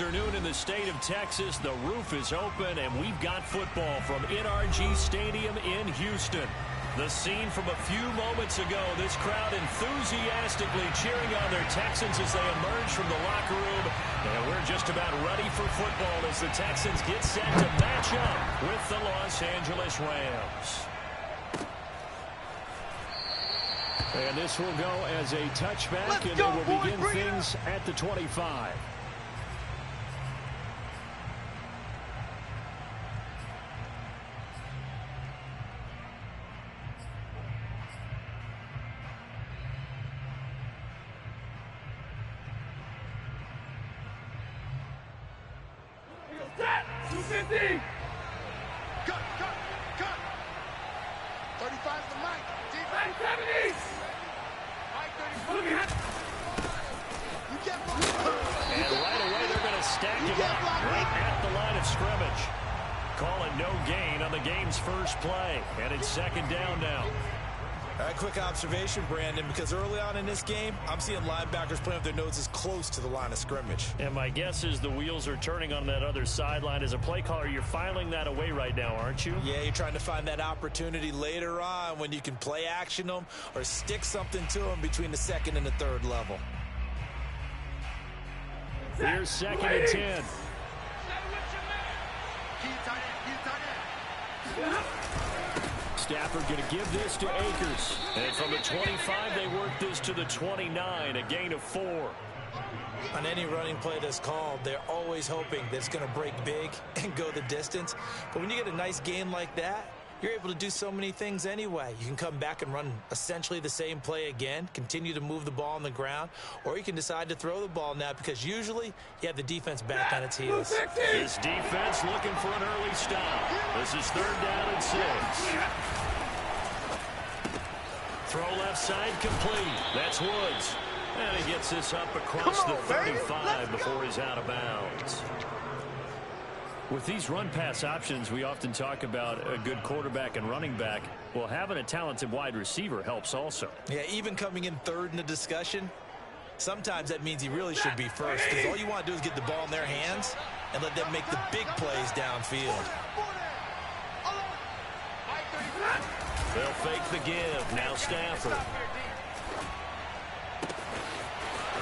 afternoon in the state of Texas. The roof is open, and we've got football from NRG Stadium in Houston. The scene from a few moments ago, this crowd enthusiastically cheering on their Texans as they emerge from the locker room. And we're just about ready for football as the Texans get set to match up with the Los Angeles Rams. And this will go as a touchback, and they will begin things at the 25. Cut. 35's the mic. Defense 70. And right away, they're going to stack him up right at the line of scrimmage. Calling no gain on the game's first play. And it's second down now. All right, quick observation, Brandon, because early on in this game, I'm seeing linebackers playing with their noses close to the line of scrimmage. And my guess is the wheels are turning on that other sideline. As a play caller, you're filing that away right now, aren't you? Yeah, you're trying to find that opportunity later on when you can play action them or stick something to them between the second and the third level. Here's second and 10. Stafford going to give this to Akers. And from the 25, they work this to the 29, a gain of 4. On any running play that's called, they're always hoping that it's going to break big and go the distance. But when you get a nice game like that, you're able to do so many things anyway. You can come back and run essentially the same play again, continue to move the ball on the ground, or you can decide to throw the ball now because usually you have the defense back on its heels. This defense looking for an early stop. This is third down and 6. Throw left side complete. That's Woods. And he gets this up across the 35 before he's out of bounds. With these run-pass options, we often talk about a good quarterback and running back. Well, having a talented wide receiver helps also. Yeah, even coming in third in the discussion, sometimes that means he really should be first, because all you want to do is get the ball in their hands and let them make the big plays downfield. They'll fake the give. Now Stafford.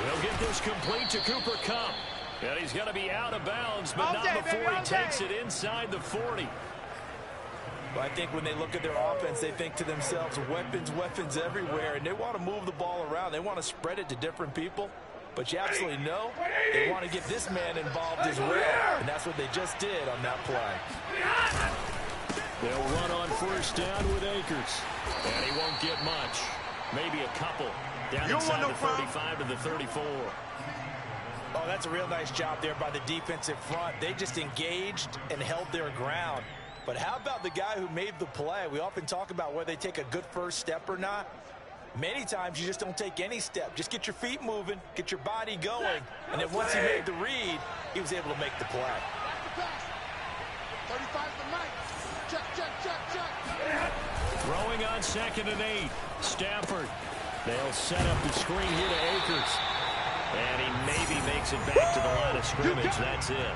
He'll get this complete to Cooper Kupp. And he's going to be out of bounds, but not before he takes it inside the 40. Well, I think when they look at their offense, they think to themselves, weapons everywhere, and they want to move the ball around. They want to spread it to different people. But you absolutely know they want to get this man involved as well, and that's what they just did on that play. They'll run on first down with Akers, and he won't get much. Maybe a couple down inside the 35 to the 34. Oh, that's a real nice job there by the defensive front. They just engaged and held their ground. But how about the guy who made the play? We often talk about whether they take a good first step or not. Many times you just don't take any step. Just get your feet moving, get your body going. And then once he made the read, he was able to make the play. 35 the mic. Check. Throwing on second and 8. Stafford. They'll set up the screen here to Akers. And he maybe makes it back to the line of scrimmage. That's it.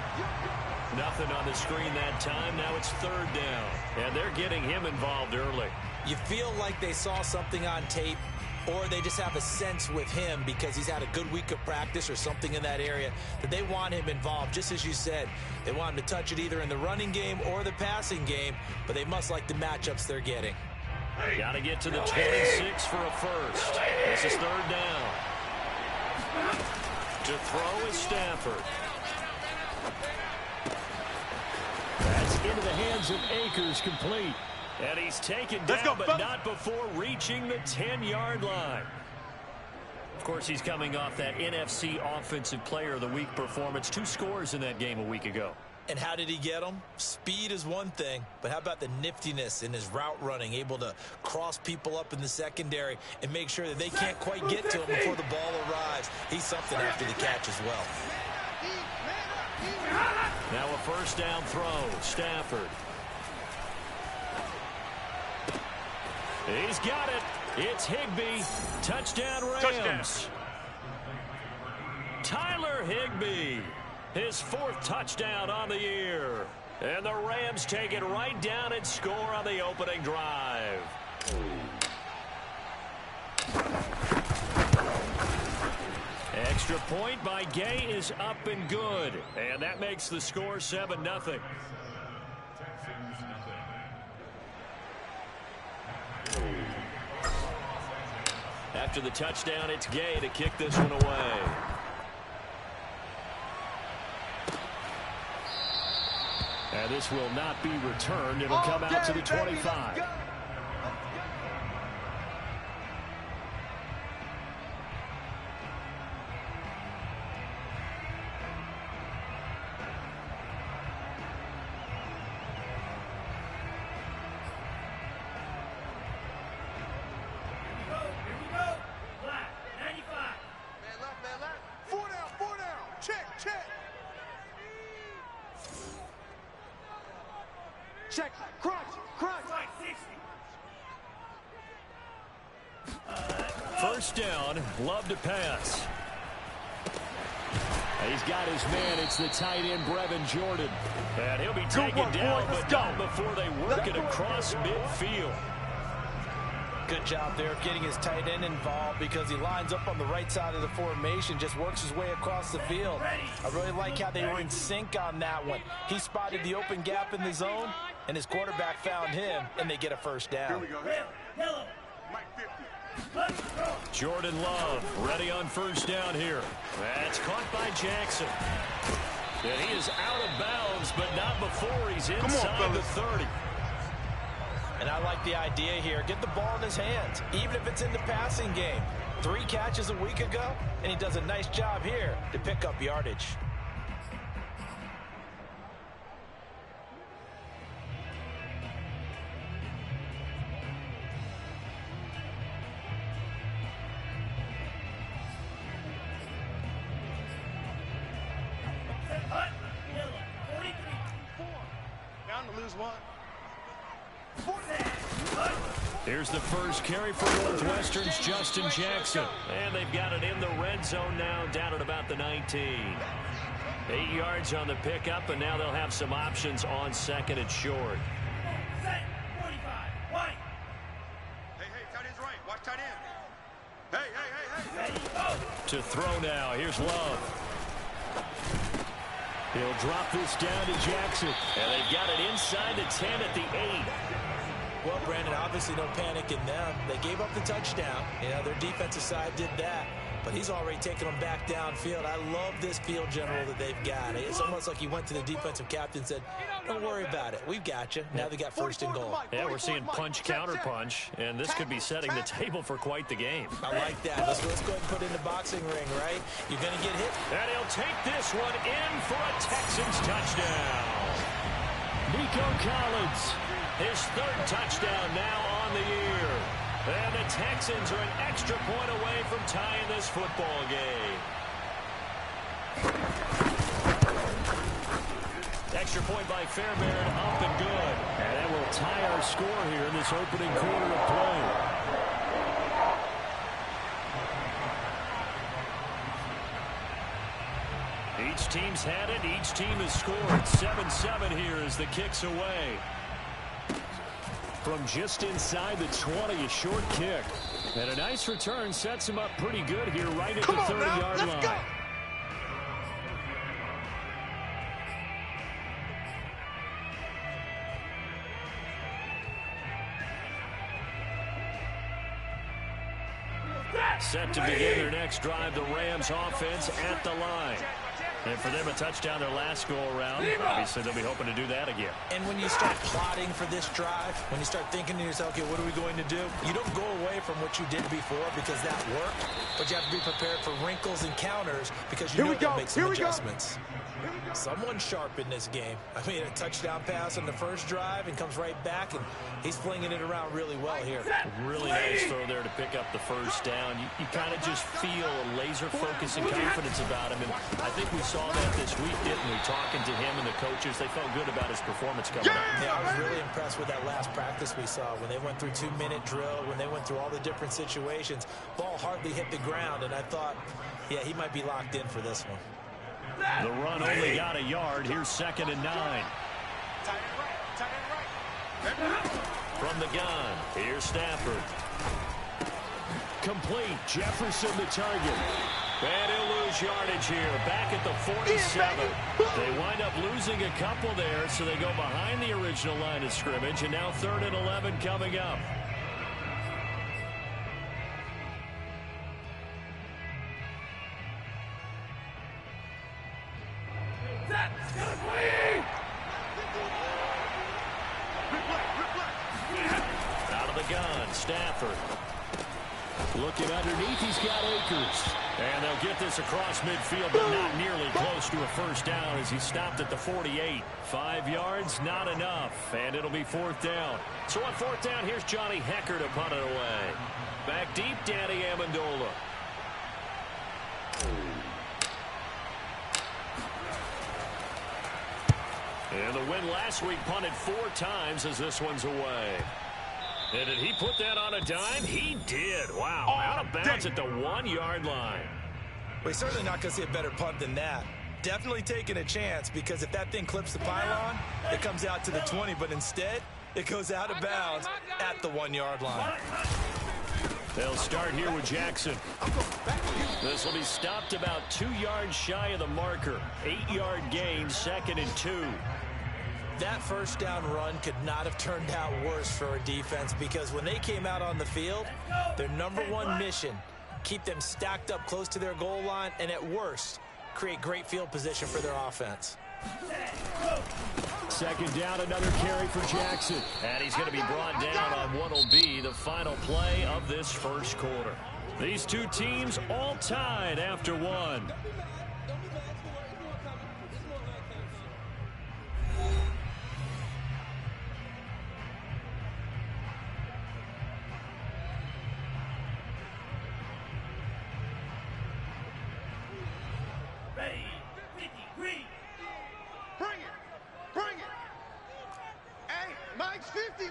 Nothing on the screen that time. Now it's third down. And they're getting him involved early. You feel like they saw something on tape, or they just have a sense with him because he's had a good week of practice or something in that area that they want him involved. Just as you said, they want him to touch it either in the running game or the passing game, but they must like the matchups they're getting. Got to get to the 26 for a first. This is third down. To throw is Stafford. That's into the hands of Akers, complete. And he's taken down, but not before reaching the 10-yard line. Of course, he's coming off that NFC Offensive Player of the Week performance. 2 scores in that game a week ago. And how did he get them? Speed is one thing, but how about the niftiness in his route running, able to cross people up in the secondary and make sure that they can't quite get to him before the ball arrives. He's something after the catch as well. Now a first down throw. Stafford. He's got it. It's Higbee. Touchdown Rams. Touchdown. Tyler Higbee. His 4th touchdown on the year. And the Rams take it right down and score on the opening drive. Extra point by Gay is up and good. And that makes the score 7-0. After the touchdown, it's Gay to kick this one away. And this will not be returned. It'll come out to the 25. Check. Crunch. First down. Love to pass. He's got his man. It's the tight end, Brevin Jordan. And he'll be taken down, but not before they work it across midfield. Good job there of getting his tight end involved because he lines up on the right side of the formation, just works his way across the field. I really like how they were in sync on that one. He spotted the open gap in the zone, and his quarterback found him, and they get a first down. Jordan Love ready on first down here. That's caught by Jackson. And he is out of bounds, but not before he's inside the 30. And I like the idea here. Get the ball in his hands, even if it's in the passing game. 3 catches a week ago, and he does a nice job here to pick up yardage. Down to lose 1. Here's the first carry for Northwestern's Justin Jackson. And they've got it in the red zone now, down at about the 19. 8 yards on the pickup, and now they'll have some options on 2nd and short. Hey, tight end's right. Watch tight end. Hey. To throw now. Here's Love. He'll drop this down to Jackson. And they've got it inside the 10 at the 8. Well, Brandon, obviously no panic in them. They gave up the touchdown. Their defensive side did that. But he's already taken them back downfield. I love this field general that they've got. It's almost like he went to the defensive captain and said, don't worry about it. We've got you. Now they got first and goal. Yeah, we're seeing punch, counter punch. And this could be setting the table for quite the game. I like that. Let's go ahead and put it in the boxing ring, right? You're going to get hit. And he'll take this one in for a Texans touchdown. Nico Collins. His 3rd touchdown now on the year. And the Texans are an extra point away from tying this football game. Extra point by Fairbairn, up and good. And that will tie our score here in this opening quarter of play. Each team's had it. Each team has scored. 7-7 here as the kick's away. From just inside the 20, a short kick. And a nice return sets him up pretty good here right at the 30-yard line. Go. Set to begin their next drive, the Rams offense at the line. And for them, a touchdown their last go-around. Obviously, they'll be hoping to do that again. And when you start plotting for this drive, when you start thinking to yourself, okay, what are we going to do? You don't go away from what you did before because that worked, but you have to be prepared for wrinkles and counters because you know you'll make some adjustments. Someone's sharp in this game. I mean, a touchdown pass on the first drive and comes right back, and he's flinging it around really well here. Really nice throw there to pick up the first down. You kind of just feel a laser focus and confidence about him, and I think we saw that this week, didn't we? Talking to him and the coaches, they felt good about his performance coming up. Yeah, I was really impressed with that last practice we saw when they went through 2-minute drill, when they went through all the different situations. Ball hardly hit the ground, and I thought, yeah, he might be locked in for this one. The run only got a yard. Here's 2nd and 9. Tight end right. Tight end right. From the gun, here's Stafford. Complete. Jefferson the target. And he'll lose yardage here. Back at the 47. They wind up losing a couple there, so they go behind the original line of scrimmage, and now 3rd and 11 coming up. Out of the gun, Stafford. Looking underneath, he's got Akers. And they'll get this across midfield, but not nearly close to a first down as he stopped at the 48. 5 yards, not enough, and it'll be 4th down. So on 4th down, here's Johnny Hecker to punt it away. Back deep, Danny Amendola. And the win last week punted 4 times as this one's away. And did he put that on a dime? He did. Wow. Out of bounds at the 1-yard line. Well, he's certainly not going to see a better punt than that. Definitely taking a chance, because if that thing clips the pylon, it comes out to the 20, but instead it goes out of bounds at the 1-yard line. They'll start here with Jackson. This will be stopped about 2 yards shy of the marker. 8-yard gain, 2nd and 2. That first down run could not have turned out worse for a defense, because when they came out on the field, their #1 mission, keep them stacked up close to their goal line, and at worst, create great field position for their offense. 2nd down, another carry for Jackson. And he's going to be brought down on what will be the final play of this first quarter. These two teams all tied after 1.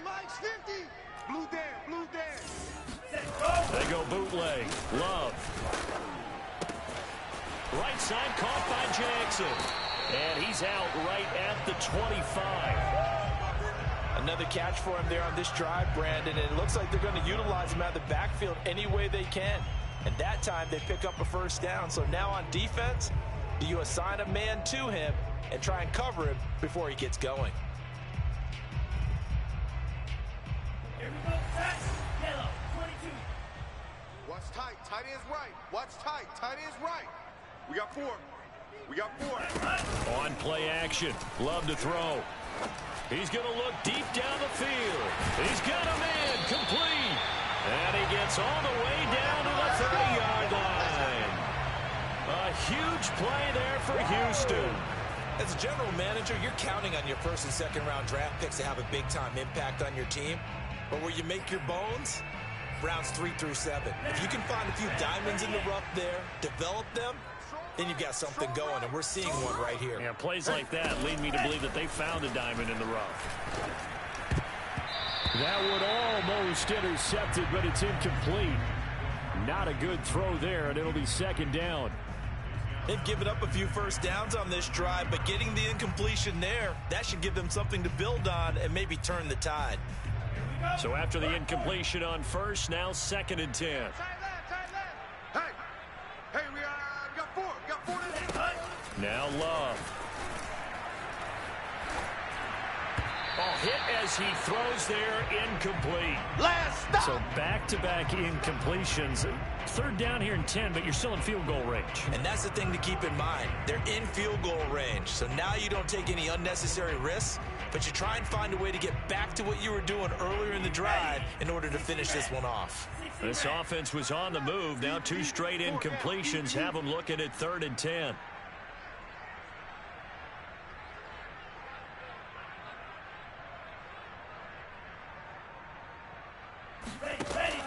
Mike's 50. Blue Dan. They go bootleg. Love. Right side caught by Jackson. And he's out right at the 25. Another catch for him there on this drive, Brandon. And it looks like they're going to utilize him out of the backfield any way they can. And that time they pick up a first down. So now on defense, do you assign a man to him and try and cover him before he gets going? Watch tight. Tight end's right. Watch tight. Tight end's right. We got 4. On play action. Love to throw. He's going to look deep down the field. He's got him in. Complete. And he gets all the way down to the 30-yard line. A huge play there for Houston. As a general manager, you're counting on your first and second round draft picks to have a big-time impact on your team. But where you make your bones, rounds 3 through 7. If you can find a few diamonds in the rough there, develop them, then you've got something going, and we're seeing one right here. Yeah, plays like that lead me to believe that they found a diamond in the rough. That would almost intercepted, but it's incomplete. Not a good throw there, and it'll be 2nd down. They've given up a few first downs on this drive, but getting the incompletion there, that should give them something to build on and maybe turn the tide. So after the incompletion on first, now 2nd and 10. Tight left. Hey, we got 4. Got 4 in. Now Love. Hit as he throws there, incomplete. Last stop. So back-to-back incompletions. 3rd down here and 10, but you're still in field goal range. And that's the thing to keep in mind. They're in field goal range. So now you don't take any unnecessary risks, but you try and find a way to get back to what you were doing earlier in the drive in order to finish this one off. This offense was on the move. Now 2 straight incompletions have them looking at 3rd and 10.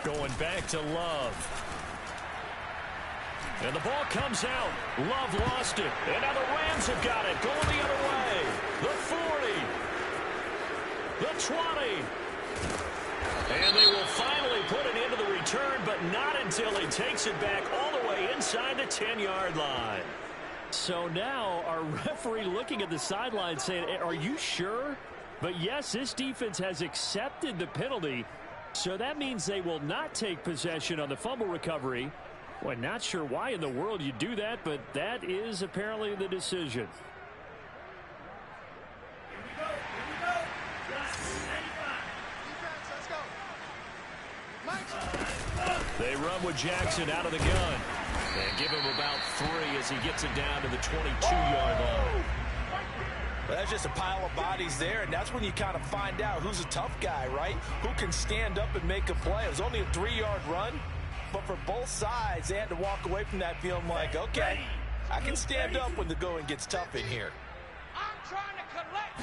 Going back to Love. And the ball comes out. Love lost it. And now the Rams have got it. Going the other way. The 40. The 20. And they will finally put it into the return, but not until he takes it back all the way inside the 10-yard line. So now our referee looking at the sideline saying, are you sure? But yes, this defense has accepted the penalty. So that means they will not take possession on the fumble recovery. Well, not sure why in the world you do that, but that is apparently the decision. They run with Jackson out of the gun. And give him about 3 as he gets it down to the 22-yard line. Well, that's just a pile of bodies there, and that's when you kind of find out who's a tough guy, right? Who can stand up and make a play. It was only a 3-yard run, but for both sides, they had to walk away from that feeling like, okay, I can stand up when the going gets tough in here. I'm trying to collect.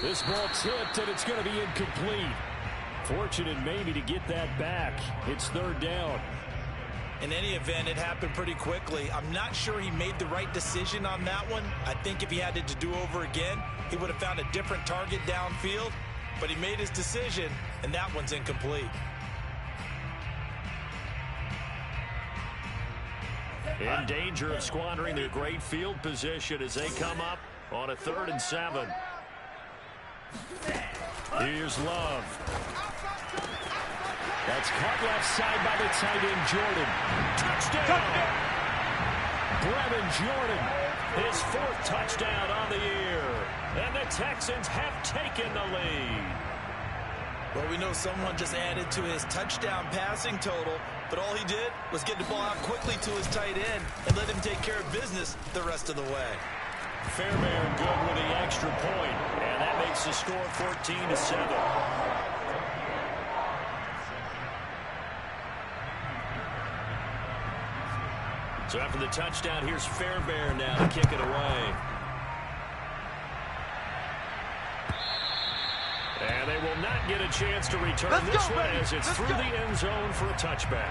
This ball tipped, and it's going to be incomplete. Fortunate maybe to get that back. It's 3rd down. In any event, it happened pretty quickly. I'm not sure he made the right decision on that one. I think if he had it to do over again, he would have found a different target downfield. But he made his decision, and that one's incomplete. In danger of squandering their great field position as they come up on a 3rd and 7. Here's Love. That's caught left side by the tight end, Jordan. Touchdown! Brevin Jordan, his 4th touchdown on the year. And the Texans have taken the lead. Well, we know someone just added to his touchdown passing total, but all he did was get the ball out quickly to his tight end and let him take care of business the rest of the way. Fairbairn good with the extra point, and that makes the score 14-7. So after the touchdown, here's Fairbairn now to kick it away. And they will not get a chance to return this one as it's through the end zone for a touchback.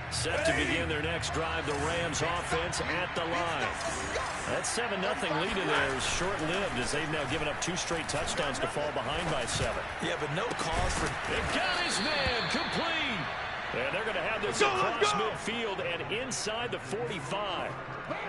Set to begin their next drive, the Rams offense at the line. That 7-0 lead in there is short-lived as they've now given up 2 straight touchdowns to fall behind by 7. Yeah, but no cause for... They've got his man complete. And they're going to have this across midfield and inside the 45.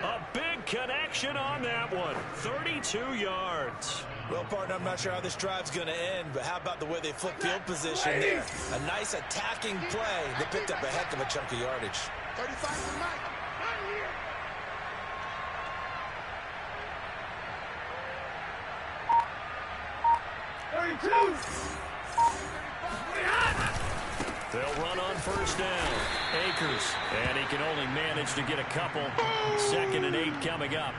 A big connection on that one. 32 yards. Well, partner, I'm not sure how this drive's going to end, but how about the way they flip field position there? A nice attacking play. They picked up a heck of a chunk of yardage. 35 tonight. 32. They'll run on 1st down. Akers, and he can only manage to get a couple. 2nd and 8 coming up.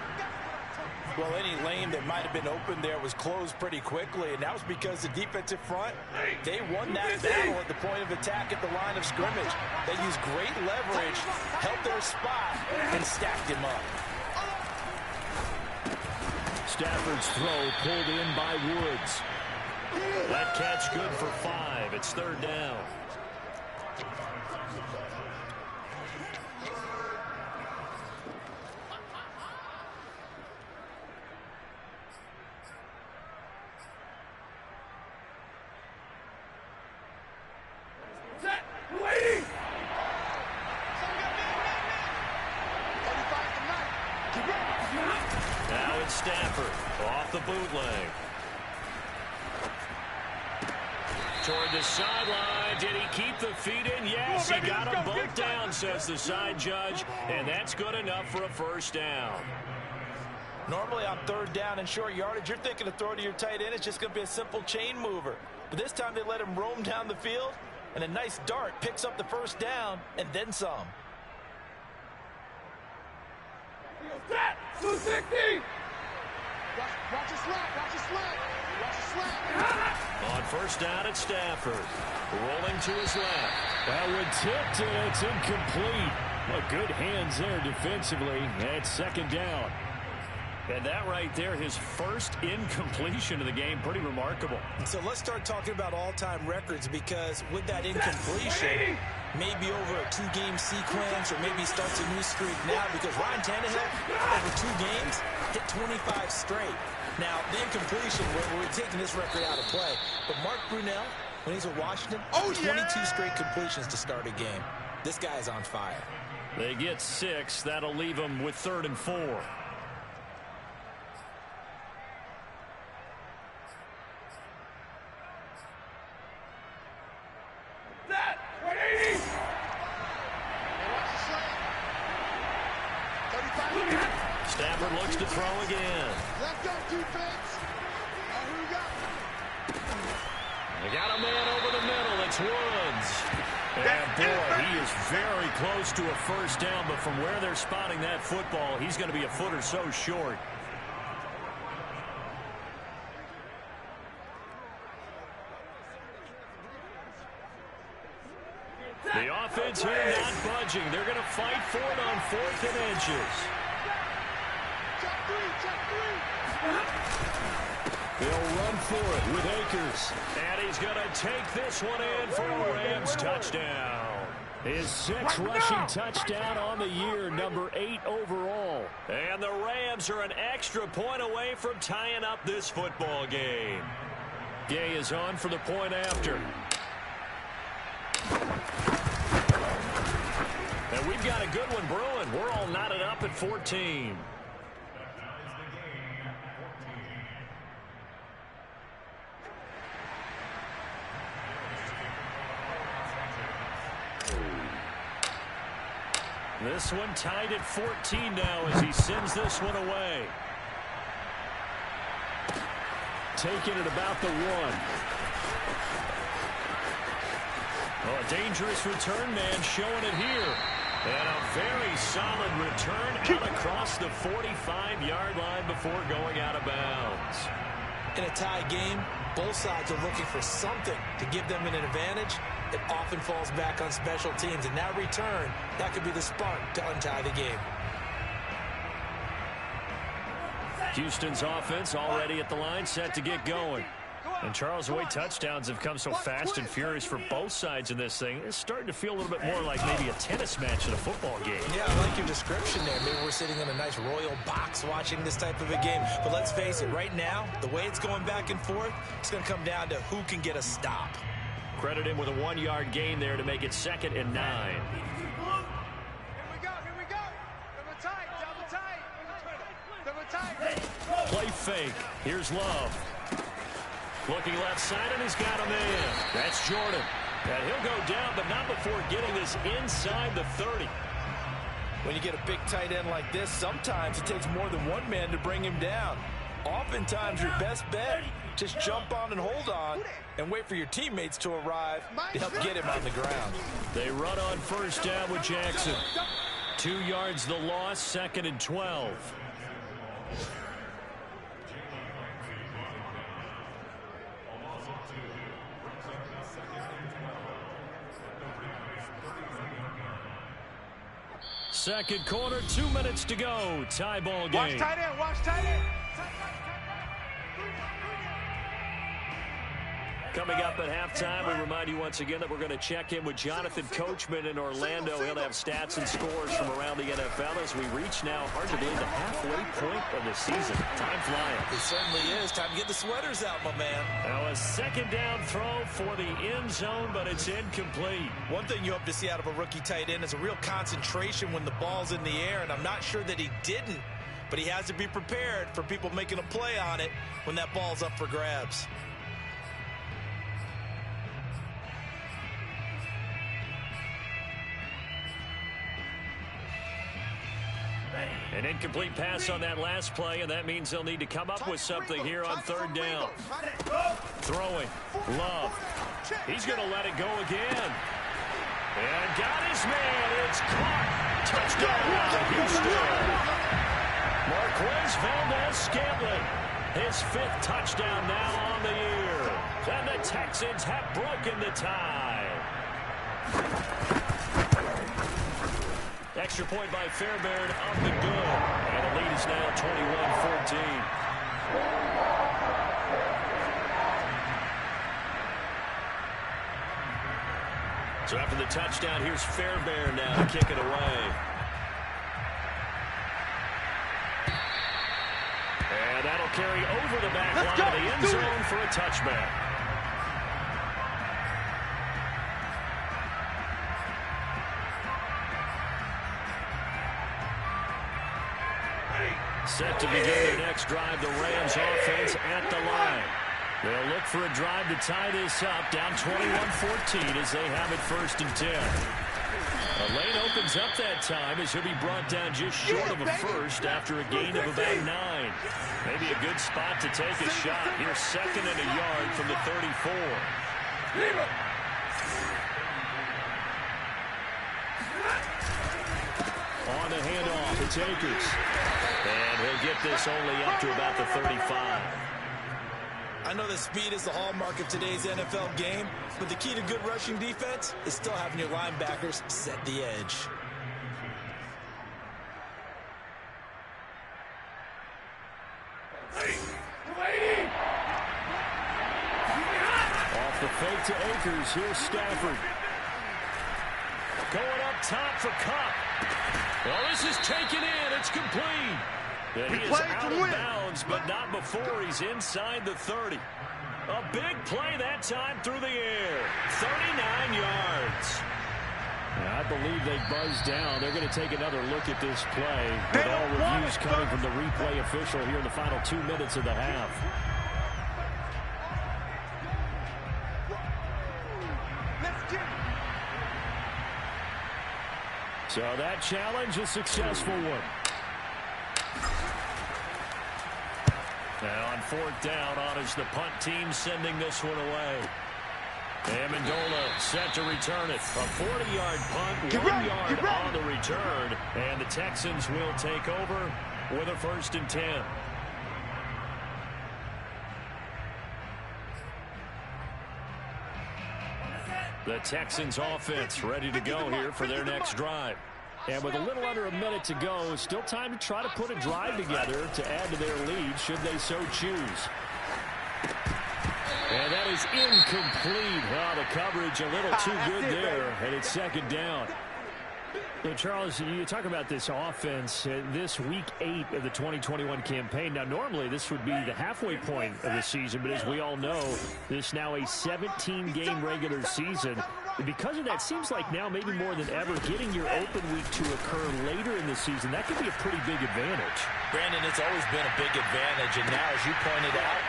Well, any lane that might have been open there was closed pretty quickly, and that was because the defensive front, they won that battle at the point of attack at the line of scrimmage. They used great leverage, held their spot, and stacked him up. Stafford's throw pulled in by Woods. That catch good for 5. It's 3rd down. Now it's Stafford off the bootleg. Toward the sideline. Did he keep the feet in? Yes, he got them both down, says the side judge, and that's good enough for a 1st down. Normally on 3rd down and short yardage, you're thinking to throw to your tight end. It's just going to be a simple chain mover. But this time they let him roam down the field, and a nice dart picks up the 1st down and then some. 260. Watch your slap. Watch your slap. Watch your slap. On 1st down at Stafford. Rolling to his left. That one tipped, and it's incomplete. Well, good hands there defensively at 2nd down. And that right there, his first incompletion of the game, pretty remarkable. So let's start talking about all-time records, because with that incompletion, maybe over a 2-game sequence, or maybe starts a new streak now, because Ryan Tannehill, over 2 games, hit 25 straight. Now, the incompletion, we're taking this record out of play, but Mark Brunell, when he's with Washington, 22 straight completions to start a game. This guy is on fire. They get 6. That'll leave them with 3rd and 4. Stafford looks to throw again. Left up defense. Who got it? They got a man over the middle. It's Woods. And boy, he is very close to a first down, but from where they're spotting that football, he's going to be a foot or so short. The offense here not budging. They're going to fight for it on 4th and inches. They'll run for it with Akers. And he's going to take this one in for a Rams touchdown. His 6th rushing touchdown on the year, number 8 overall. And the Rams are an extra point away from tying up this football game. Gay is on for the point after. And we've got a good one brewing. We're all knotted up at 14. This one tied at 14 now as he sends this one away. Taking it about the 1. Oh, a dangerous return man showing it here. And a very solid return out across the 45-yard line before going out of bounds. In a tie game, both sides are looking for something to give them an advantage. It often falls back on special teams, and that return, that could be the spark to untie the game. Houston's offense already at the line, set to get going. And Charles, the way touchdowns have come so fast and furious for both sides in this thing, it's starting to feel a little bit more like maybe a tennis match in a football game. Yeah, I like your description there. Maybe we're sitting in a nice royal box watching this type of a game. But let's face it, right now, the way it's going back and forth, it's going to come down to who can get a stop. Credit him with a 1-yard gain there to make it 2nd and 9. Here we go. Double tight. Play fake. Here's Love. Looking left side, and he's got a man. That's Jordan. And he'll go down, but not before getting this inside the 30. When you get a big tight end like this, sometimes it takes more than one man to bring him down. Oftentimes, your best bet, just jump on and hold on and wait for your teammates to arrive to help get him on the ground. They run on first down with Jackson. 2 yards the loss, 2nd and 12. Second quarter, 2 minutes to go. Tie ball game. Watch tight end. Coming up at halftime, we remind you once again that we're going to check in with Jonathan Coachman in Orlando. He'll have stats and scores from around the NFL as we reach now, hard to believe, the halfway point of the season. Time flying. It certainly is. Time to get the sweaters out, my man. Now a 2nd down throw for the end zone, but it's incomplete. One thing you hope to see out of a rookie tight end is a real concentration when the ball's in the air, and I'm not sure that he didn't, but he has to be prepared for people making a play on it when that ball's up for grabs. An incomplete pass on that last play, and that means they'll need to come up with something here on 3rd down. Throwing. Love. He's going to let it go again. And got his man. It's caught. Touchdown, Houston. Marquez Valdez-Scantling. His 5th touchdown now on the year. And the Texans have broken the tie. Extra point by Fairbairn, up and good. And the lead is now 21-14. So after the touchdown, here's Fairbairn now to kick it away. And that'll carry over the back line of the end zone for a touchback. Set to begin their next drive, the Rams offense at the line. They'll look for a drive to tie this up, down 21-14 as they have it 1st and 10. A lane opens up that time as he'll be brought down just short of a first after a gain of about 9. Maybe a good spot to take a shot. Here's 2nd and a yard from the 34. On the handoff, it's Akers. And he'll get this only up to about the 35. I know that speed is the hallmark of today's NFL game, but the key to good rushing defense is still having your linebackers set the edge. Off the fake to Akers, here's Stafford. Going up top for Cup. Well, this is taken in. It's complete. And he is out of bounds, but not before he's inside the 30. A big play that time through the air. 39 yards. I believe they buzzed down. They're going to take another look at this play. With all reviews coming from the replay official here in the final 2 minutes of the half. So that challenge, a successful one. Now on 4th down, honors the punt team, sending this one away. Amendola set to return it. A 40-yard punt, 1 yard on the return. And the Texans will take over with a 1st and 10. The Texans offense ready to go here for their next drive. And with a little under a minute to go, still time to try to put a drive together to add to their lead should they so choose. And that is incomplete. Well, the coverage a little too good there, and it's 2nd down. So, Charles, you talk about this offense, this week 8 of the 2021 campaign. Now, normally this would be the halfway point of the season, but as we all know, this now a 17-game regular season. And because of that, seems like now maybe more than ever, getting your open week to occur later in the season, that could be a pretty big advantage. Brandon, it's always been a big advantage, and now, as you pointed out,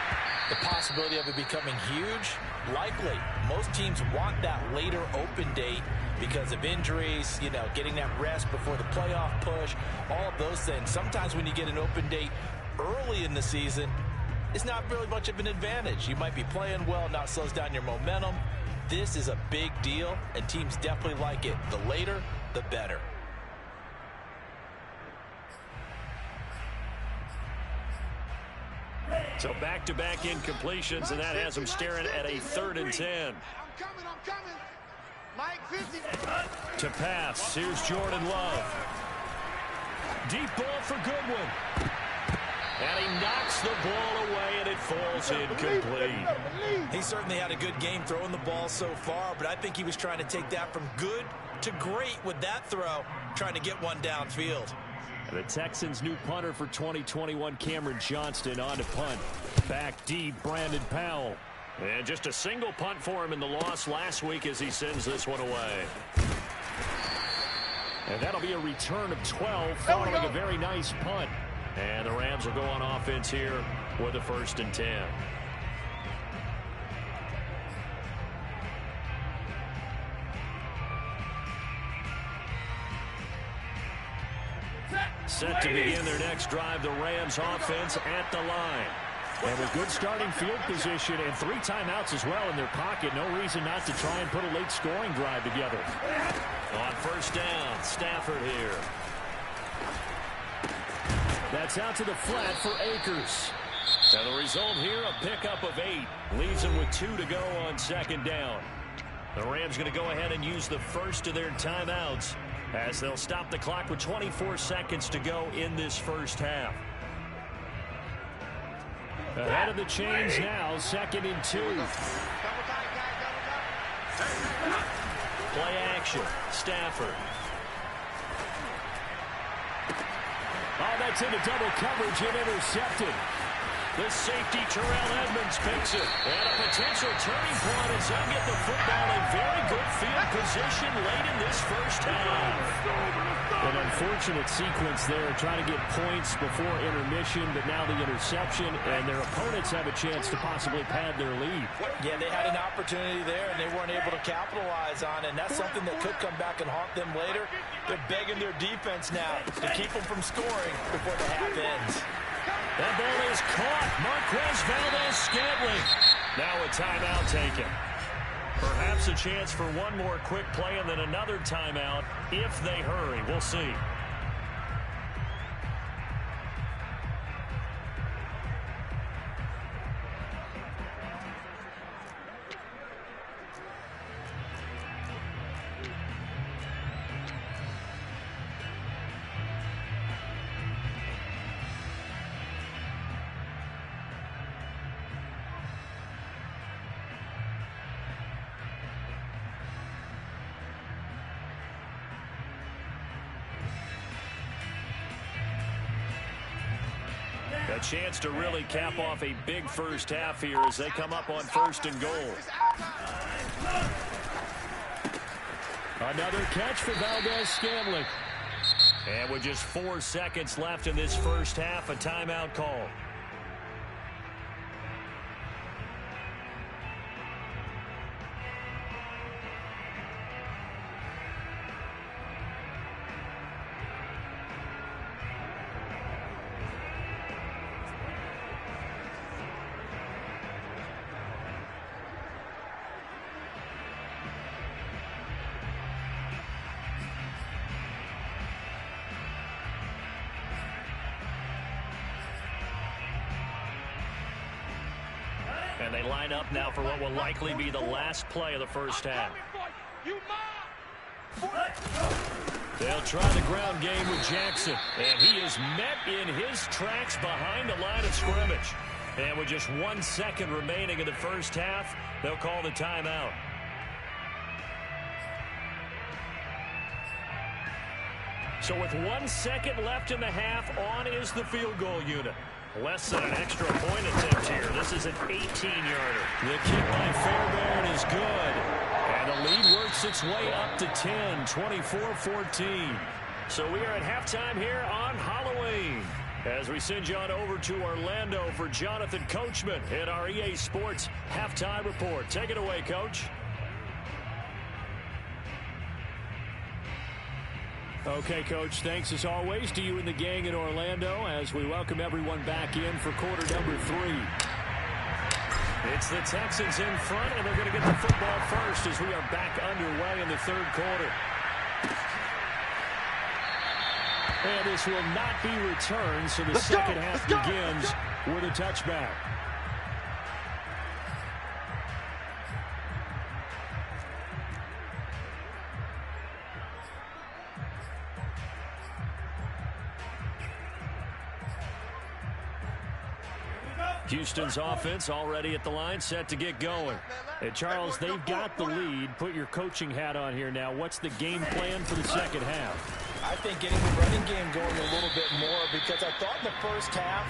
the possibility of it becoming huge, likely. Most teams want that later open date because of injuries, you know, getting that rest before the playoff push, all of those things. Sometimes when you get an open date early in the season, it's not really much of an advantage. You might be playing well, not slows down your momentum. This is a big deal, and teams definitely like it. The later, the better. So back-to-back incompletions, and that has them staring at a 3rd and 10. I'm coming. Mike 50. To pass, here's Jordan Love. Deep ball for Goodwin. And he knocks the ball away, and it falls incomplete. He certainly had a good game throwing the ball so far, but I think he was trying to take that from good to great with that throw, trying to get one downfield. The Texans' new punter for 2021, Cameron Johnston, on to punt. Back deep, Brandon Powell. And just a single punt for him in the loss last week as he sends this one away. And that'll be a return of 12 following a very nice punt. And the Rams will go on offense here with a 1st and 10. Set to begin their next drive, the Rams offense at the line. And with good starting field position and 3 timeouts as well in their pocket, no reason not to try and put a late scoring drive together. On 1st down, Stafford here. That's out to the flat for Akers. And the result here, a pickup of 8. Leaves them with 2 to go on 2nd down. The Rams going to go ahead and use the first of their timeouts as they'll stop the clock with 24 seconds to go in this first half. Ahead of the chains now, 2nd and 2. Play action, Stafford. Oh, that's into double coverage and intercepted. The safety, Terrell Edmonds, picks it. And a potential turning point as they'll get the football in very good field position late in this first half. An unfortunate sequence there, trying to get points before intermission, but now the interception, and their opponents have a chance to possibly pad their lead. Yeah, they had an opportunity there, and they weren't able to capitalize on it, and that's something that could come back and haunt them later. They're begging their defense now to keep them from scoring before the half ends. That ball is caught. Marquez Valdez-Scantling. Now a timeout taken. Perhaps a chance for one more quick play and then another timeout if they hurry. We'll see. A chance to really cap off a big first half here as they come up on 1st and goal. Another catch for Valdez-Scantling. And with just 4 seconds left in this first half, a timeout call. And they line up now for what will likely be the last play of the first half. They'll try the ground game with Jackson. And he is met in his tracks behind the line of scrimmage. And with just 1 second remaining in the first half, they'll call the timeout. So with 1 second left in the half, on is the field goal unit. Less than an extra point attempt here. This is an 18-yarder. The kick by Fairbairn is good. And the lead works its way up to 10, 24-14. So we are at halftime here on Halloween. As we send you on over to Orlando for Jonathan Coachman in our EA Sports Halftime Report. Take it away, Coach. Okay, Coach, thanks as always to you and the gang in Orlando as we welcome everyone back in for quarter number 3. It's the Texans in front, and they're going to get the football first as we are back underway in the 3rd quarter. And this will not be returned, so the second half begins with a touchback. Houston's offense already at the line, set to get going. And Charles, they've got the lead. Put your coaching hat on here now. What's the game plan for the second half? I think getting the running game going a little bit more, because I thought in the first half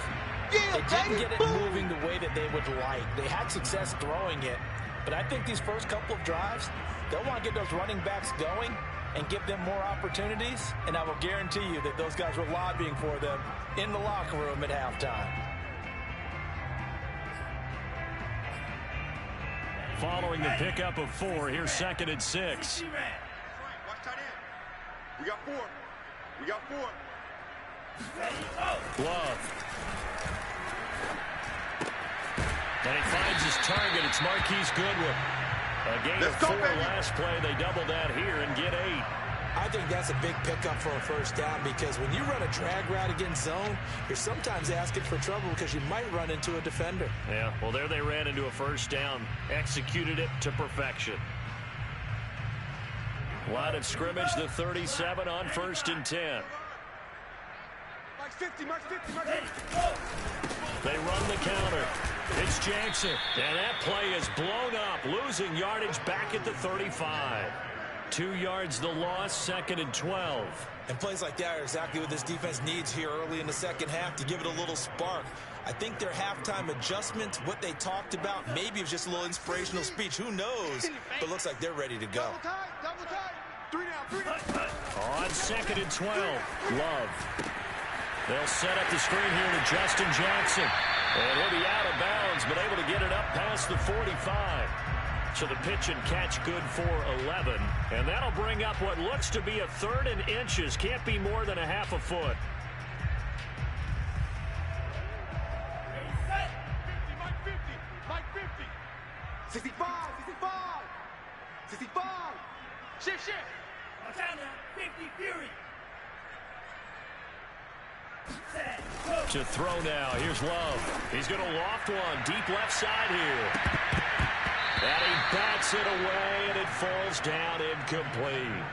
they didn't get it moving the way that they would like. They had success throwing it, but I think these first couple of drives, they'll want to get those running backs going and give them more opportunities, and I will guarantee you that those guys were lobbying for them in the locker room at halftime. Following the pickup of 4, here's 2nd and 6. Watch tight end. We got 4. We got 4. Love. And he finds his target. It's Marquise Goodwin. A gain of 4 last play. They double that here and get 8. I think that's a big pickup for a first down, because when you run a drag route against zone, you're sometimes asking for trouble because you might run into a defender. Yeah, well, there they ran into a first down. Executed it to perfection. Line of scrimmage, the 37 on 1st and 10. Mark 50, Mark 50, Mark 50. They run the counter. It's Jackson. And that play is blown up, losing yardage back at the 35. 2 yards the loss, 2nd and 12. And plays like that are exactly what this defense needs here early in the second half to give it a little spark. I think their halftime adjustments, what they talked about, maybe it was just a little inspirational speech. Who knows? But looks like they're ready to go. Double tight, double tight. 3 down, 3 down. On 2nd and 12, Love. They'll set up the screen here to Justin Jackson. And he'll be out of bounds, but able to get it up past the 45. So the pitch and catch good for 11. And that'll bring up what looks to be a 3rd and inches. Can't be more than a half a foot. 65, 65, 65. Shift, shift. To throw now. Here's Love. He's going to loft one. Deep left side here. And he bats it away, and it falls down incomplete.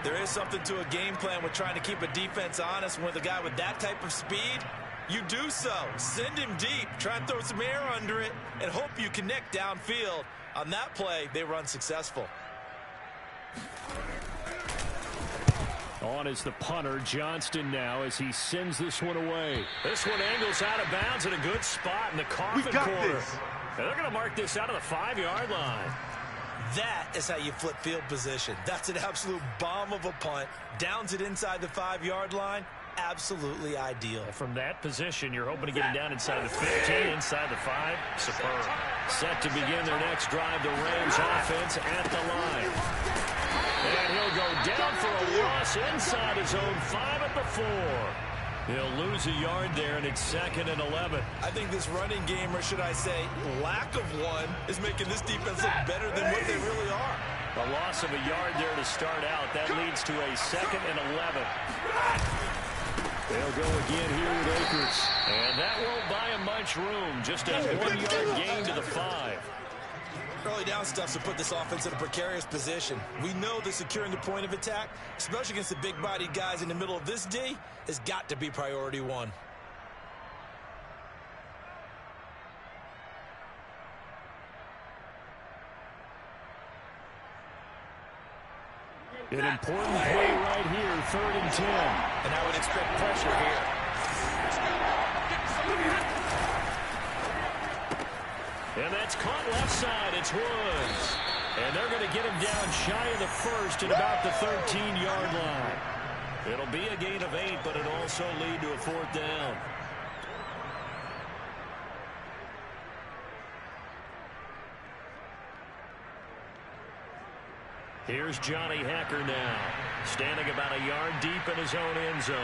There is something to a game plan with trying to keep a defense honest. With a guy with that type of speed, you do so. Send him deep. Try and throw some air under it and hope you connect downfield. On that play, they run successful. On is the punter, Johnston now, as he sends this one away. This one angles out of bounds in a good spot in the coffin corner. And they're going to mark this out of the 5-yard line. That is how you flip field position. That's an absolute bomb of a punt. Downs it inside the 5-yard line. Absolutely ideal. From that position, you're hoping to get him down inside the 15, inside the 5. Superb. Set to begin their next drive, the Rams offense at the line. And he'll go down for a loss inside his own 5 at the 4. He'll lose a yard there, and it's 2nd and 11. I think this running game, or should I say lack of one, is making this defense look better than what they really are. A loss of a yard there to start out. That leads to a 2nd and 11. They'll go again here with Akers. And that won't buy him much room. Just a 1-yard gain to the 5. Early down stuff to put this offense in a precarious position. We know that securing the point of attack, especially against the big-bodied guys in the middle of this D, has got to be priority 1. An important play right here, 3rd and 10. And I would expect pressure here. And that's caught left side. It's Woods. And they're going to get him down shy of the 1st at about the 13-yard line. It'll be a gain of 8, but it'll also lead to a 4th down. Here's Johnny Hacker now, standing about a yard deep in his own end zone.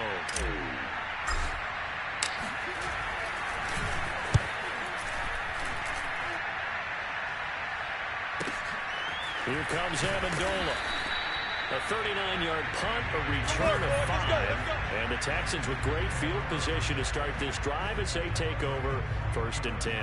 Here comes Amendola. A 39-yard punt, a return of 5. And the Texans with great field position to start this drive as they take over 1st and 10.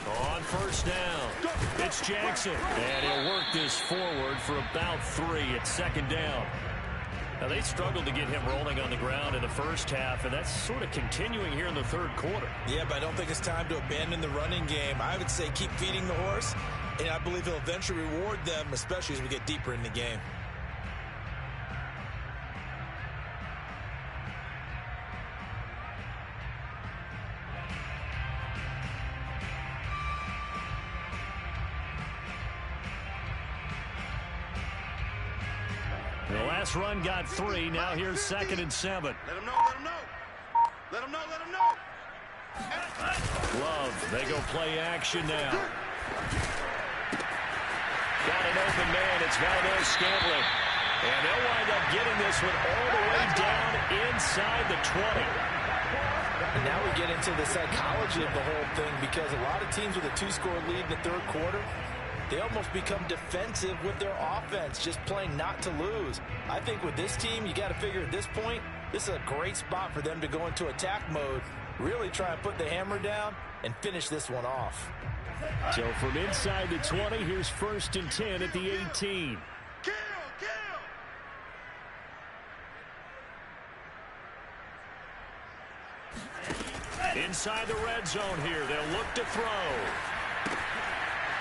On 1st down, it's Jackson. And he'll work this forward for about 3 at 2nd down. Now, they struggled to get him rolling on the ground in the first half, and that's sort of continuing here in the 3rd quarter. Yeah, but I don't think it's time to abandon the running game. I would say keep feeding the horse, and I believe he'll eventually reward them, especially as we get deeper in the game. The last run got 3. Now here's 2nd and 7. Let him know, let him know. Let him know, let him know. Love, they go play action now. Got an open man, it's Valdez-Scantling. And they'll wind up getting this one all the way down inside the 20. And now we get into the psychology of the whole thing, because a lot of teams with a 2-score lead in the third quarter, they almost become defensive with their offense, just playing not to lose. I think with this team, you got to figure at this point, this is a great spot for them to go into attack mode, really try and put the hammer down and finish this one off. So from inside the 20, here's 1st and 10 at the 18. Kill! Inside the red zone here, they'll look to throw.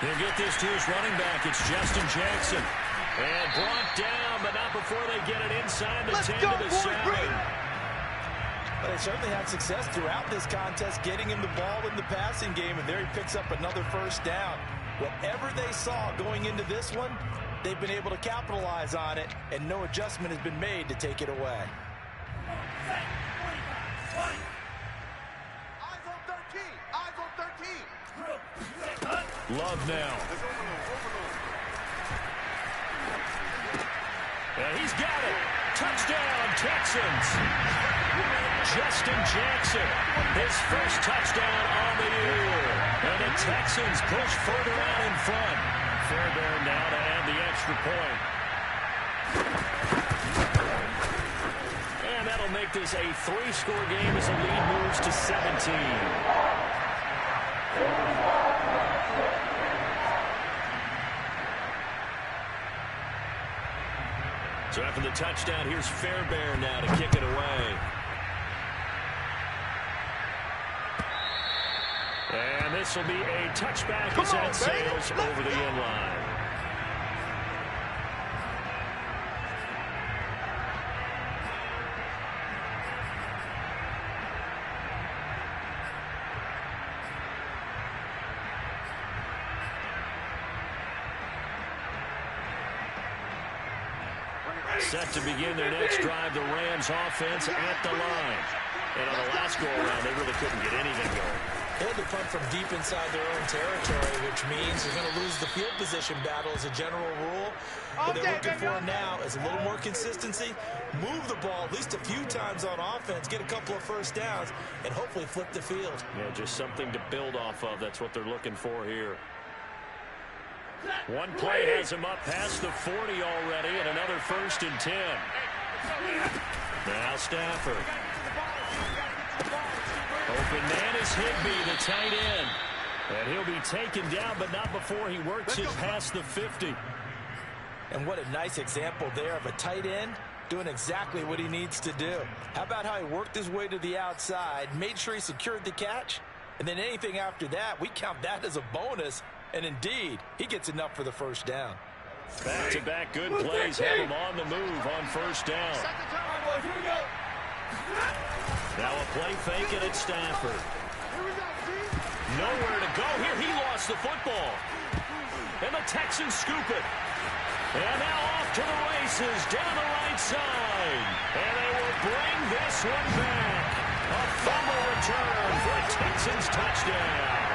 He'll get this to his running back. It's Justin Jackson. And brought down, but not before they get it inside the 10 to the 7. But they certainly had success throughout this contest, getting him the ball in the passing game, and there he picks up another 1st down. Whatever they saw going into this one, they've been able to capitalize on it, and no adjustment has been made to take it away. Eyes on 13! Eyes on 13! Love now. And he's got it. Touchdown, Texans. Justin Jackson, his first touchdown on the year. And the Texans push further out in front. Fairbairn now to add the extra point. And that'll make this a 3-score game as the lead moves to 17. So after the touchdown, here's Fairbairn now to kick it away. And this will be a touchback as that sails over the end line. Set to begin their next drive, the Rams offense at the line. And on the last go-around, they really couldn't get anything going. They had to punt from deep inside their own territory, which means they're going to lose the field position battle as a general rule. What they're looking for now is a little more consistency, move the ball at least a few times on offense, get a couple of 1st downs, and hopefully flip the field. Yeah, just something to build off of. That's what they're looking for here. One play has him up past the 40 already, and another 1st and 10. Now Stafford. Open man is Higbee, the tight end. And he'll be taken down, but not before he works it past the 50. And what a nice example there of a tight end doing exactly what he needs to do. How about how he worked his way to the outside, made sure he secured the catch, and then anything after that, we count that as a bonus. And indeed, he gets enough for the 1st down. Back-to-back good plays have him on the move on 1st down. Now a play fake it at Stafford. Nowhere to go here. He lost the football. And the Texans scoop it. And now off to the races down the right side. And they will bring this one back. A fumble return for a Texans touchdown.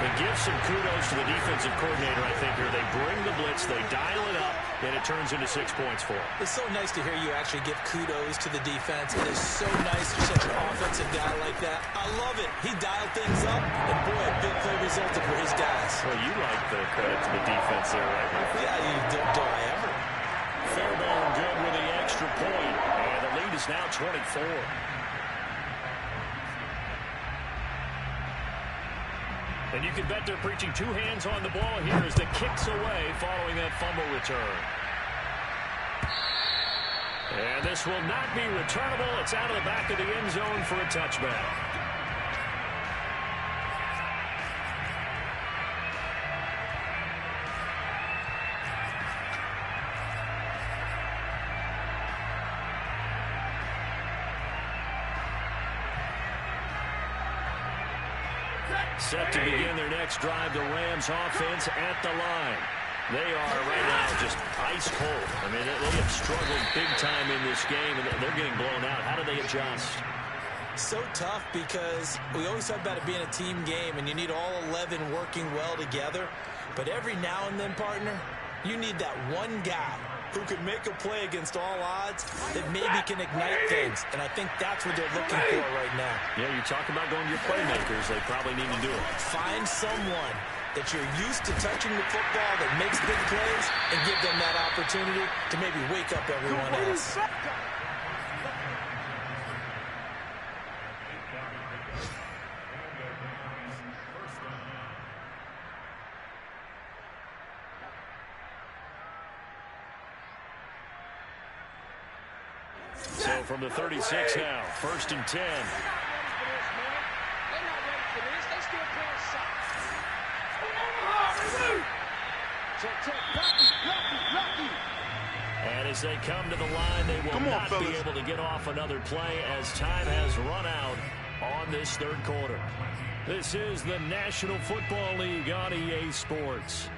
And give some kudos to the defensive coordinator, I think, here. They bring the blitz, they dial it up, and it turns into 6 points for them. It's so nice to hear you actually give kudos to the defense. It is so nice for such an offensive guy like that. I love it. He dialed things up, and boy, a big play resulted for his guys. Well, you like the credit to the defense there, right? Yeah, do I ever. Fairbairn good with the extra point, and the lead is now 24. And you can bet they're preaching 2 hands on the ball here as the kick's away following that fumble return. And this will not be returnable. It's out of the back of the end zone for a touchback. Set to begin their next drive, the Rams offense at the line. They are right now just ice cold. I mean, they have struggled big time in this game, and they're getting blown out. How do they adjust? So tough because we always talk about it being a team game and you need all 11 working well together. But every now and then, partner, you need that one guy who can make a play against all odds that maybe can ignite things. And I think that's what they're looking for right now. Yeah, you talk about going to your playmakers. They probably need to do it. Find someone that you're used to touching the football that makes big plays and give them that opportunity to maybe wake up everyone else. So from the 36 now, 1st and 10. And as they come to the line, they will not be able to get off another play as time has run out on this third quarter. This is the National Football League on EA Sports.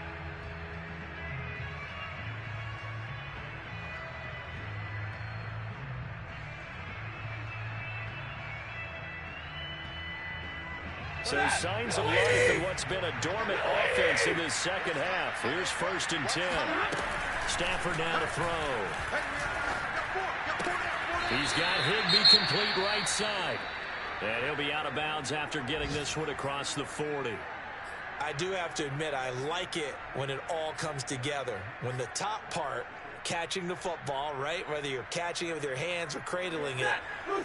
So signs of life in what's been a dormant offense in this second half. Here's 1st and 10. Stafford now to throw. He's got Higbee complete right side. And he'll be out of bounds after getting this one across the 40. I do have to admit, I like it when it all comes together. When the top part, catching the football, right, whether you're catching it with your hands or cradling it,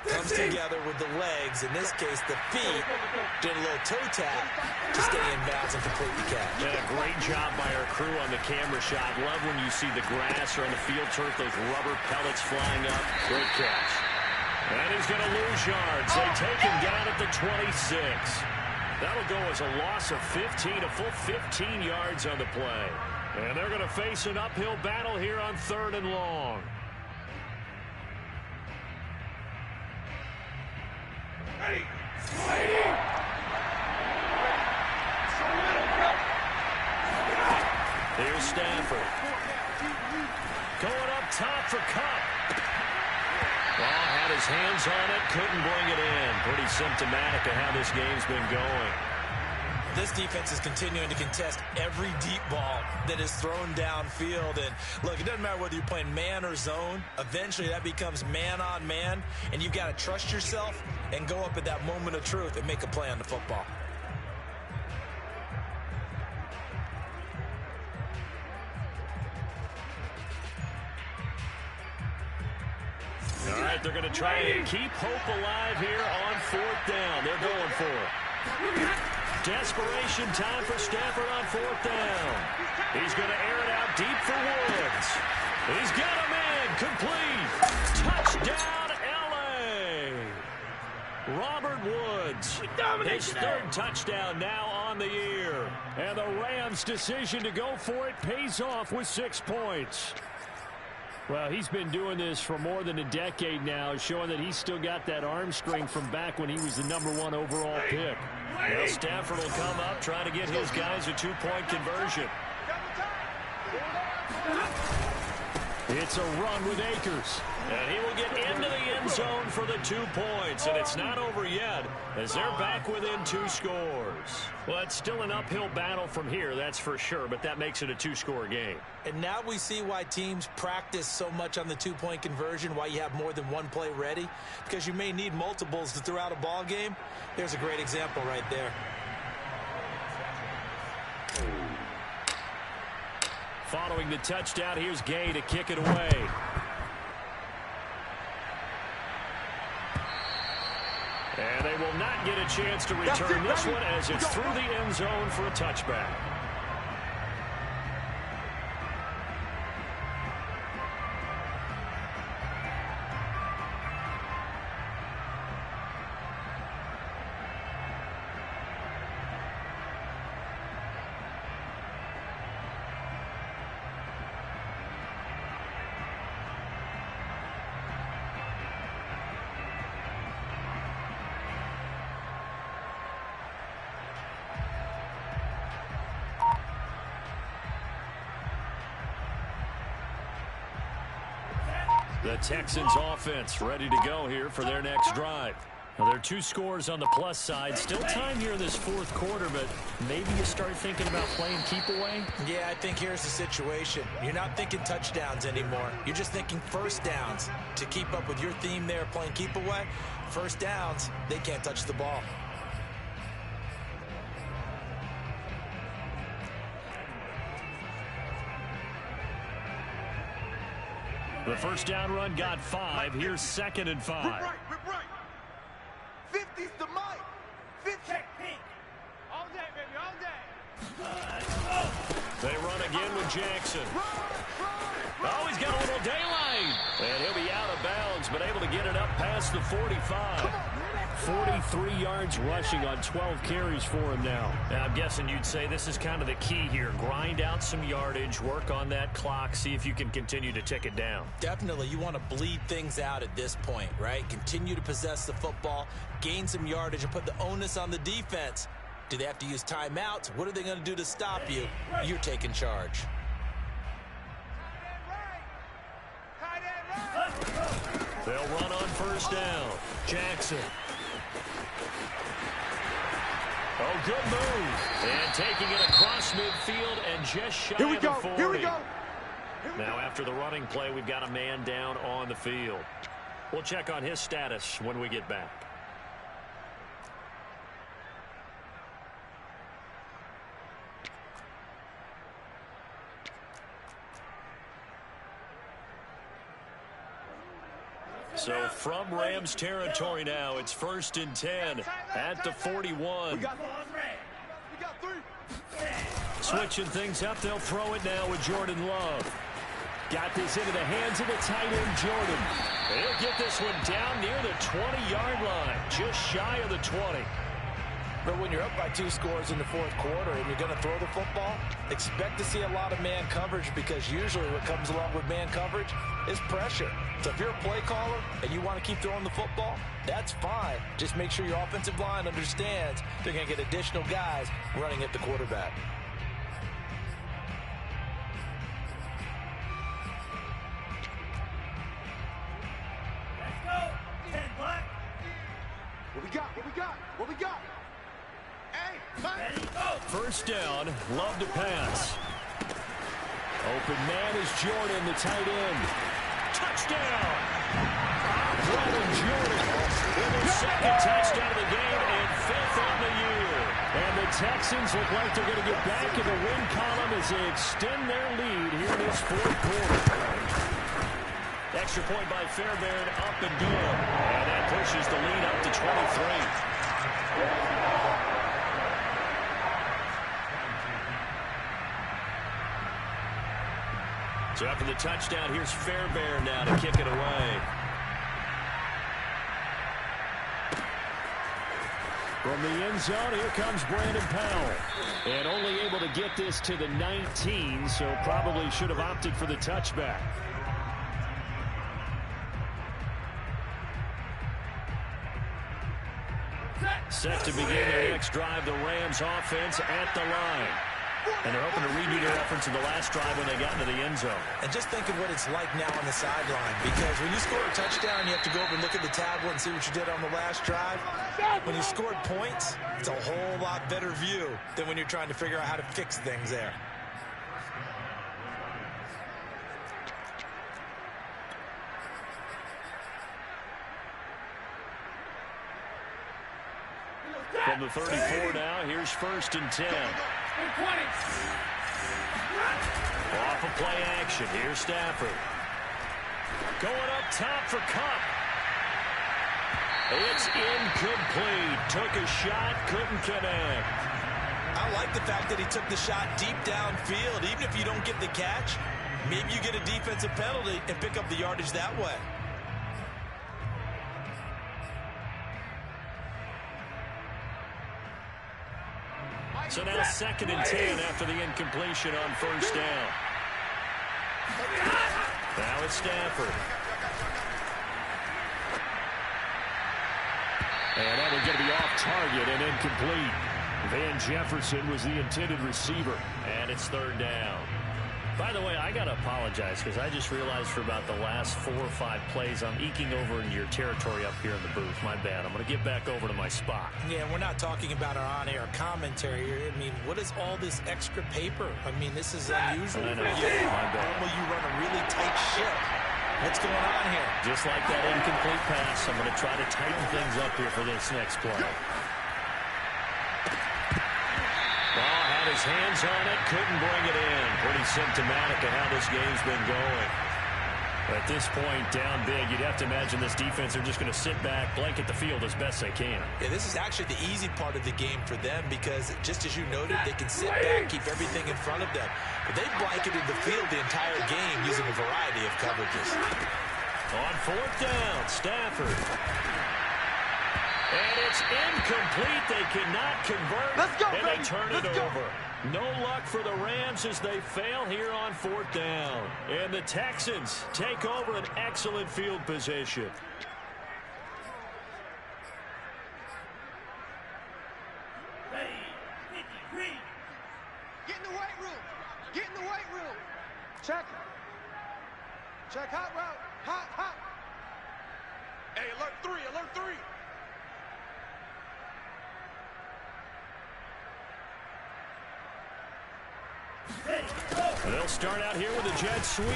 comes together with the legs, in this case the feet, doing a little toe tap to stay in bounds and complete the catch. Yeah, great job by our crew on the camera shot. Love when you see the grass or on the field turf, those rubber pellets flying up. Great catch. And he's going to lose yards. They take him down at the 26. That'll go as a loss of 15, a full 15 yards on the play. And they're going to face an uphill battle here on 3rd and long. Here's Stafford. Going up top for Cup. Well, had his hands on it, couldn't bring it in. Pretty symptomatic of how this game's been going. This defense is continuing to contest every deep ball that is thrown downfield. And look, it doesn't matter whether you're playing man or zone. Eventually that becomes man on man. And you've got to trust yourself and go up at that moment of truth and make a play on the football. All right, they're going to try and keep hope alive here on 4th down. They're going for it. Desperation time for Stafford on 4th down. He's going to air it out deep for Woods. He's got a man complete. Touchdown, L.A. Robert Woods. His 3rd touchdown now on the year. And the Rams' decision to go for it pays off with 6 points. Well, he's been doing this for more than a decade now, showing that he's still got that arm strength from back when he was the #1 overall pick. Well, Stafford will come up, trying to get his guys a 2-point conversion. It's a run with Akers. And he will get into the end zone for the 2 points. And it's not over yet, as they're back within 2 scores. Well, it's still an uphill battle from here, that's for sure, but that makes it a 2-score game. And now we see why teams practice so much on the 2-point conversion, why you have more than one play ready, because you may need multiples to throw out a ball game. There's a great example right there. Following the touchdown, here's Gay to kick it away. And they will not get a chance to return this one as it's through the end zone for a touchback. The Texans offense ready to go here for their next drive. Well, there are 2 scores on the plus side. Still time here in this fourth quarter, but maybe you start thinking about playing keep away? Yeah, I think here's the situation. You're not thinking touchdowns anymore. You're just thinking first downs. To keep up with your theme there, playing keep away, first downs, they can't touch the ball. The first down run got 5. Here's 2nd and 5. Whip right. 50's the mic. 50. Pink. All day, baby, all day. They run again with Jackson. Oh, he's got a little daylight. And he'll be out of bounds, but able to get it up past the 45. 43 yards rushing on 12 carries for him now. Now, I'm guessing you'd say this is kind of the key here. Grind out some yardage, work on that clock, see if you can continue to tick it down. Definitely, you want to bleed things out at this point, right? Continue to possess the football, gain some yardage, and put the onus on the defense. Do they have to use timeouts? What are they going to do to stop you? You're taking charge. They'll run on first down. Jackson. Oh, good move. And taking it across midfield and just shy of the 40. Here we go. Now, after the running play, we've got a man down on the field. We'll check on his status when we get back. So from Rams territory now, it's 1st and 10 at the 41. We got 3. Switching things up, they'll throw it now with Jordan Love. Got this into the hands of the tight end, Jordan. He'll get this one down near the 20-yard line, just shy of the 20. But when you're up by 2 scores in the fourth quarter and you're going to throw the football, expect to see a lot of man coverage, because usually what comes along with man coverage is pressure. So if you're a play caller and you want to keep throwing the football, that's fine. Just make sure your offensive line understands they're going to get additional guys running at the quarterback. Let's go. 10 black. What we got? First down, Love to pass. Open man is Jordan, the tight end. Touchdown! Brandon Jordan with his 2nd touchdown of the game and 5th on the year. And the Texans look like they're going to get back in the win column as they extend their lead here in this fourth quarter. Extra point by Fairbairn, up and good. And that pushes the lead up to 23. So after the touchdown, here's Fairbairn now to kick it away. From the end zone, here comes Brandon Powell. And only able to get this to the 19, so probably should have opted for the touchback. Set to begin their next drive, the Rams offense at the line. And they're hoping to redo their efforts in the last drive when they got into the end zone. And just think of what it's like now on the sideline, because when you score a touchdown, you have to go over and look at the tablet and see what you did on the last drive. When you scored points, it's a whole lot better view than when you're trying to figure out how to fix things there. From the 34 now, here's 1st and 10. Off of play action, here's Stafford. Going up top for Kupp. It's incomplete. Took a shot, couldn't connect. I like the fact that he took the shot deep downfield. Even if you don't get the catch, maybe you get a defensive penalty and pick up the yardage that way. So now 2nd and 10 after the incompletion on first down. Now it's Stafford. And that one's going to be off target and incomplete. Van Jefferson was the intended receiver. And it's 3rd down. By the way, I got to apologize because I just realized for about the last 4 or 5 plays, I'm eking over into your territory up here in the booth. My bad. I'm going to get back over to my spot. Yeah, we're not talking about our on-air commentary here. I mean, what is all this extra paper? I mean, this is unusual. I know. My bad. Normally you run a really tight ship. What's going on here? Just like that incomplete pass, I'm going to try to tighten things up here for this next play. Ball had his hands on it, couldn't bring it in. Pretty symptomatic of how this game's been going. At this point, down big, you'd have to imagine this defense are just going to sit back, blanket the field as best they can. Yeah, this is actually the easy part of the game for them because, just as you noted, they can sit back, keep everything in front of them. But they've blanketed the field the entire game using a variety of coverages. On 4th down, Stafford. And it's incomplete. They cannot convert. Let's go, and baby. They turn it over. No luck for the Rams as they fail here on 4th down. And the Texans take over an excellent field position. Get in the weight room. Get in the weight room. Check. Check hot route. Hot. Hey, alert 3, alert 3. They'll start out here with a jet sweep.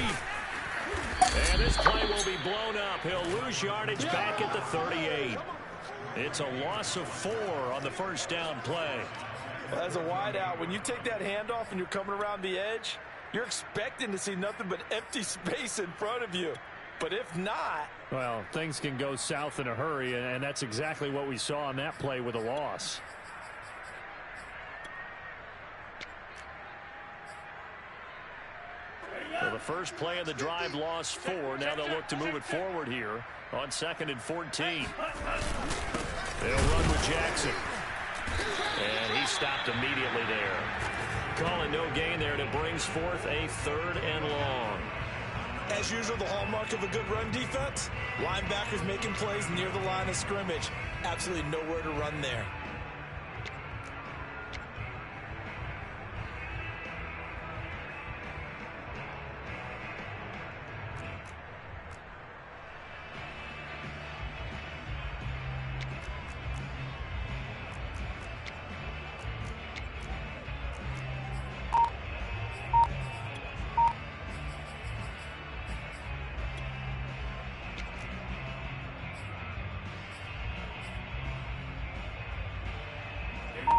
And this play will be blown up. He'll lose yardage back at the 38. It's a loss of 4 on the first down play. Well, as a wideout, when you take that handoff and you're coming around the edge, you're expecting to see nothing but empty space in front of you. But if not... Well, things can go south in a hurry, and that's exactly what we saw on that play with a loss. So the first play of the drive lost 4. Now they'll look to move it forward here on 2nd and 14. They'll run with Jackson. And he stopped immediately there. Calling no gain there, and it brings forth a 3rd and long. As usual, the hallmark of a good run defense, linebackers making plays near the line of scrimmage. Absolutely nowhere to run there.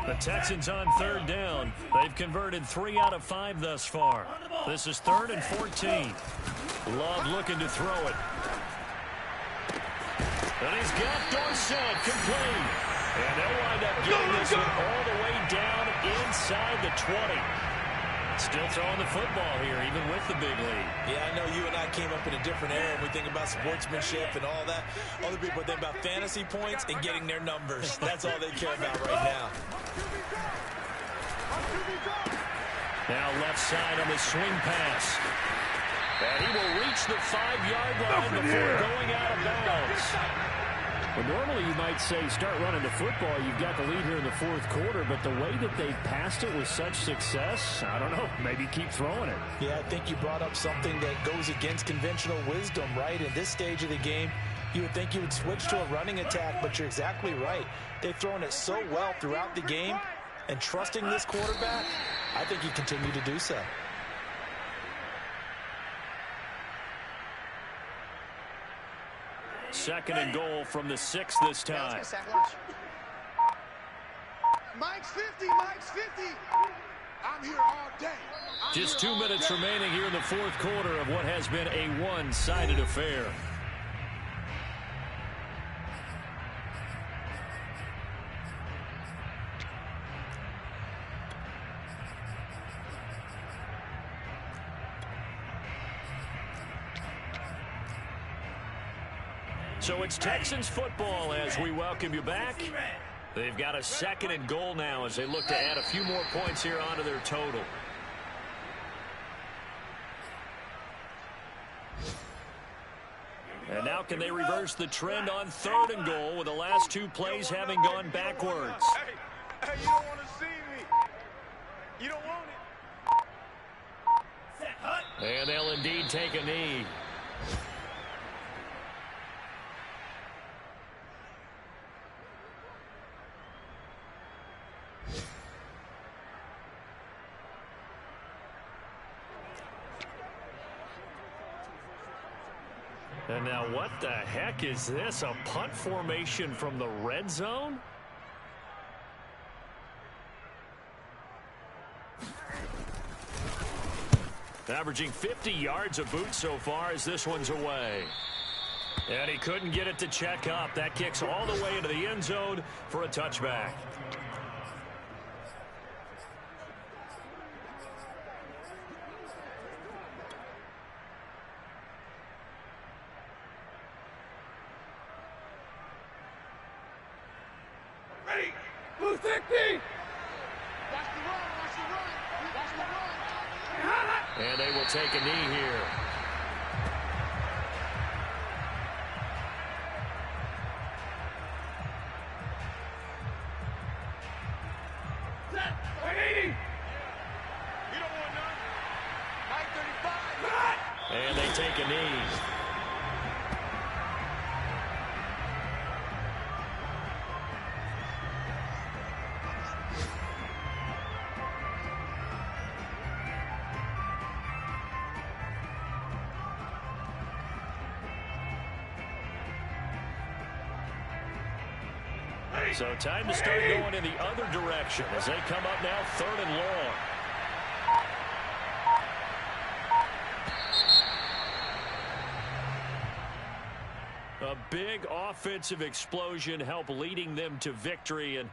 The Texans on 3rd down. They've converted 3 out of 5 thus far. This is 3rd and 14. Love looking to throw it. And he's got Dorsett complete. And they'll wind up getting this one all the way down inside the 20. Still throwing the football here, even with the big lead. Yeah, I know you and I came up in a different era, and we think about sportsmanship and all that. Other people think about fantasy points and getting their numbers. That's all they care about right now. Now left side on the swing pass. And he will reach the 5-yard line before going out of bounds. Well, normally you might say start running the football. You've got the lead here in the 4th quarter, but the way that they passed it with such success, I don't know, maybe keep throwing it. Yeah, I think you brought up something that goes against conventional wisdom, right? In this stage of the game, you would think you would switch to a running attack, but you're exactly right. They've thrown it so well throughout the game, and trusting this quarterback, I think you continue to do so. Second and goal from the 6 this time. Mike's 50, Mike's 50. I'm here all day. Just 2 minutes remaining here in the 4th quarter of what has been a one-sided affair. So it's Texans football as we welcome you back. They've got a 2nd and goal now as they look to add a few more points here onto their total. And now can they reverse the trend on 3rd and goal with the last 2 plays having gone backwards? Hey, you don't want to see me. You don't want it. Set, hut. And they'll indeed take a knee. And now what the heck is this? A punt formation from the red zone? Averaging 50 yards a boot so far as this one's away. And he couldn't get it to check up. That kicks all the way into the end zone for a touchback. Ready. Blue 60. Watch the run, watch the run, watch the run. And they will take a knee here. Set. 180. You don't want none. 935. And they take a knee. So time to start going in the other direction as they come up now 3rd and long. A big offensive explosion helped leading them to victory. And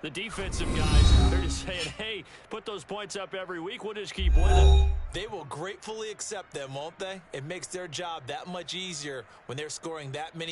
the defensive guys, they're just saying, hey, put those points up every week. We'll just keep winning. They will gratefully accept them, won't they? It makes their job that much easier when they're scoring that many